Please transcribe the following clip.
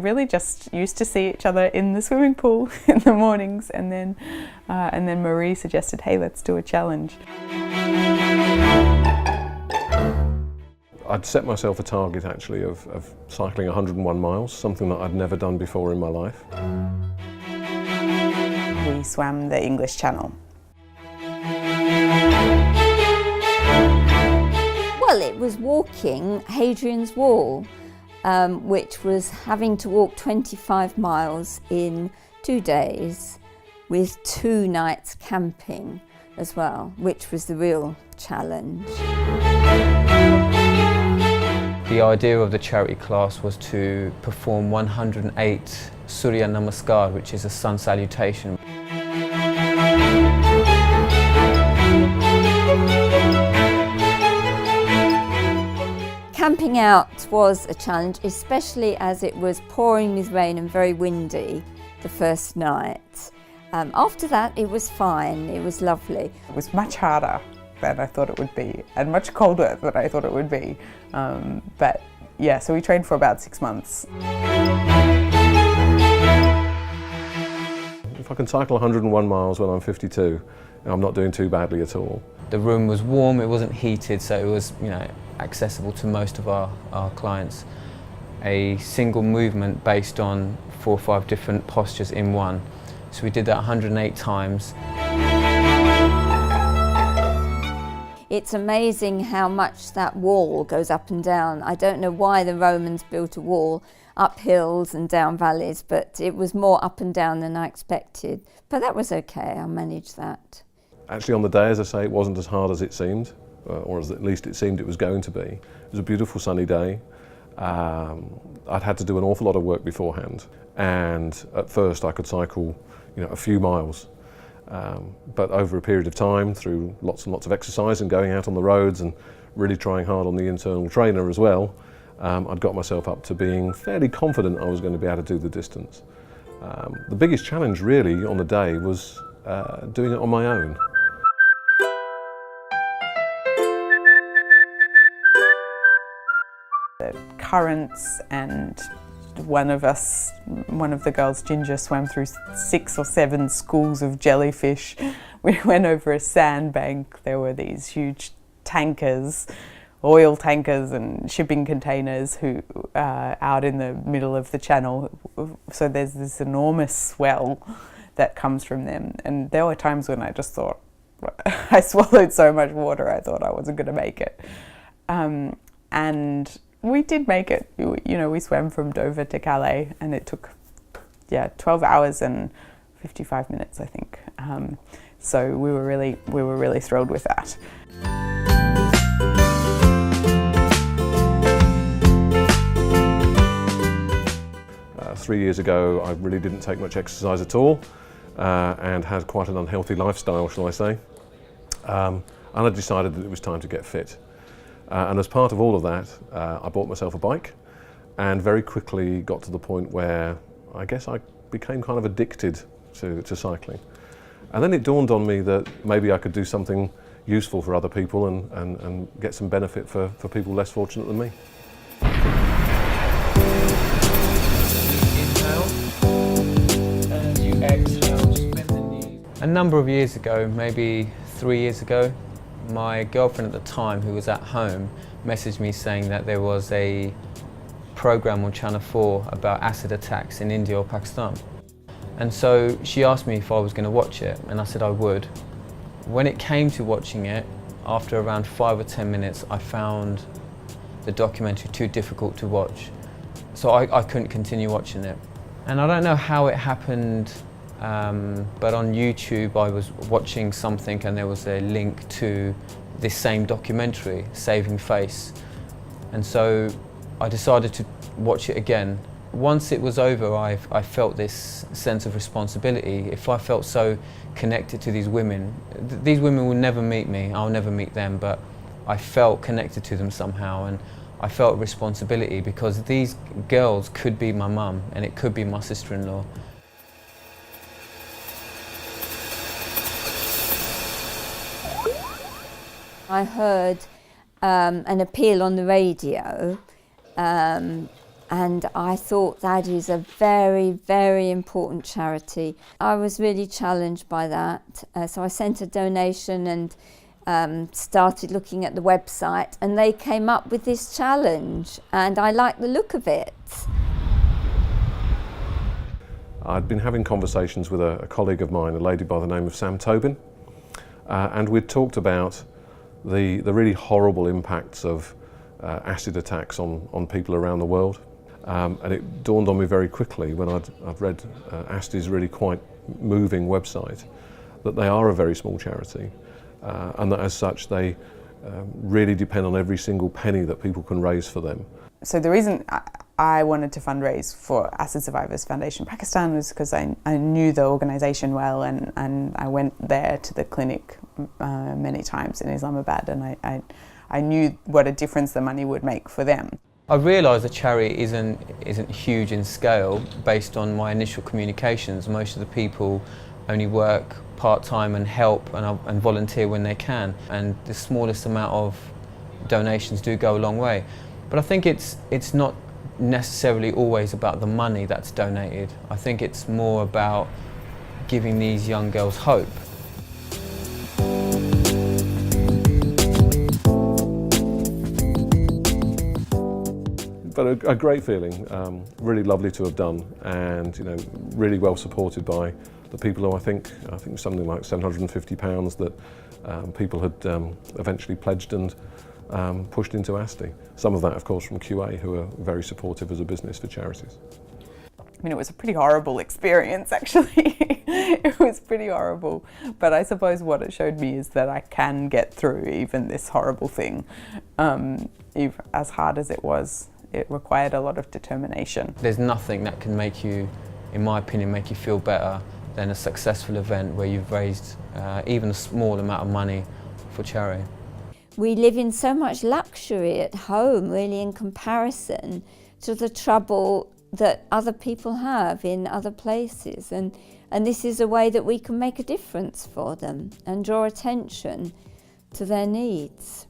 really just used to see each other in the swimming pool in the mornings, and then Marie suggested, hey, let's do a challenge. I'd set myself a target actually of cycling 101 miles, something that I'd never done before in my life. We swam the English Channel. Well, it was walking Hadrian's Wall, which was having to walk 25 miles in 2 days with 2 nights camping as well, which was the real challenge. The idea of the charity class was to perform 108 Surya Namaskar, which is a sun salutation. Camping out was a challenge, especially as it was pouring with rain and very windy the first night. After that, it was fine, it was lovely. It was much harder than I thought it would be, and much colder than I thought it would be. But yeah, so we trained for about 6 months. If I can cycle 101 miles when I'm 52, I'm not doing too badly at all. The room was warm, it wasn't heated, so it was, accessible to most of our clients. A single movement based on 4 or 5 different postures in one. So we did that 108 times. It's amazing how much that wall goes up and down. I don't know why the Romans built a wall up hills and down valleys, but it was more up and down than I expected. But that was okay, I managed that. Actually on the day, as I say, it wasn't as hard as it seemed, or as at least it seemed it was going to be. It was a beautiful sunny day. I'd had to do an awful lot of work beforehand, and at first I could cycle a few miles. But over a period of time, through lots and lots of exercise and going out on the roads and really trying hard on the internal trainer as well, I'd got myself up to being fairly confident I was going to be able to do the distance. The biggest challenge really on the day was doing it on my own. The currents, and one of the girls, Ginger, swam through 6 or 7 schools of jellyfish. We went over a sandbank. There were these huge tankers, oil tankers and shipping containers out in the middle of the channel. So there's this enormous swell that comes from them. And there were times when I just thought, I swallowed so much water I thought I wasn't going to make it. And we did make it. We swam from Dover to Calais, and it took 12 hours and 55 minutes, I think. So we were really thrilled with that. 3 years ago, I really didn't take much exercise at all, and had quite an unhealthy lifestyle, shall I say. And I decided that it was time to get fit. And as part of all of that, I bought myself a bike, and very quickly got to the point where I guess I became kind of addicted to cycling. And then it dawned on me that maybe I could do something useful for other people and get some benefit for people less fortunate than me. Inhale, and you exhale, bend the knees. A number of years ago, maybe 3 years ago, my girlfriend at the time, who was at home, messaged me saying that there was a program on Channel 4 about acid attacks in India or Pakistan. And so she asked me if I was going to watch it, and I said I would. When it came to watching it, after around 5 or 10 minutes, I found the documentary too difficult to watch. So I couldn't continue watching it. And I don't know how it happened, but on YouTube I was watching something and there was a link to this same documentary, Saving Face. And so I decided to watch it again. Once it was over, I felt this sense of responsibility. If I felt so connected to these women will never meet me, I'll never meet them, but I felt connected to them somehow, and I felt responsibility because these girls could be my mum and it could be my sister-in-law. I heard an appeal on the radio, and And I thought that is a very, very important charity. I was really challenged by that. So I sent a donation and started looking at the website, and they came up with this challenge, and I liked the look of it. I'd been having conversations with a colleague of mine, a lady by the name of Sam Tobin, and we'd talked about the really horrible impacts of acid attacks on people around the world. And it dawned on me very quickly when I'd read ASTI's really quite moving website that they are a very small charity, and that as such they really depend on every single penny that people can raise for them. So the reason I wanted to fundraise for Acid Survivors Foundation Pakistan was because I knew the organisation well, and I went there to the clinic many times in Islamabad, and I knew what a difference the money would make for them. I realised the charity isn't huge in scale based on my initial communications. Most of the people only work part-time and help and volunteer when they can, and the smallest amount of donations do go a long way. But I think it's not necessarily always about the money that's donated. I think it's more about giving these young girls hope. But a great feeling, really lovely to have done, and really well supported by the people who I think something like £750 that people had eventually pledged and pushed into ASTI. Some of that, of course, from QA, who are very supportive as a business for charities. I mean, it was a pretty horrible experience, actually. It was pretty horrible. But I suppose what it showed me is that I can get through even this horrible thing. As hard as it was, it required a lot of determination. There's nothing that can make you, in my opinion, make you feel better than a successful event where you've raised even a small amount of money for charity. We live in so much luxury at home, really, in comparison to the trouble that other people have in other places. And this is a way that we can make a difference for them and draw attention to their needs.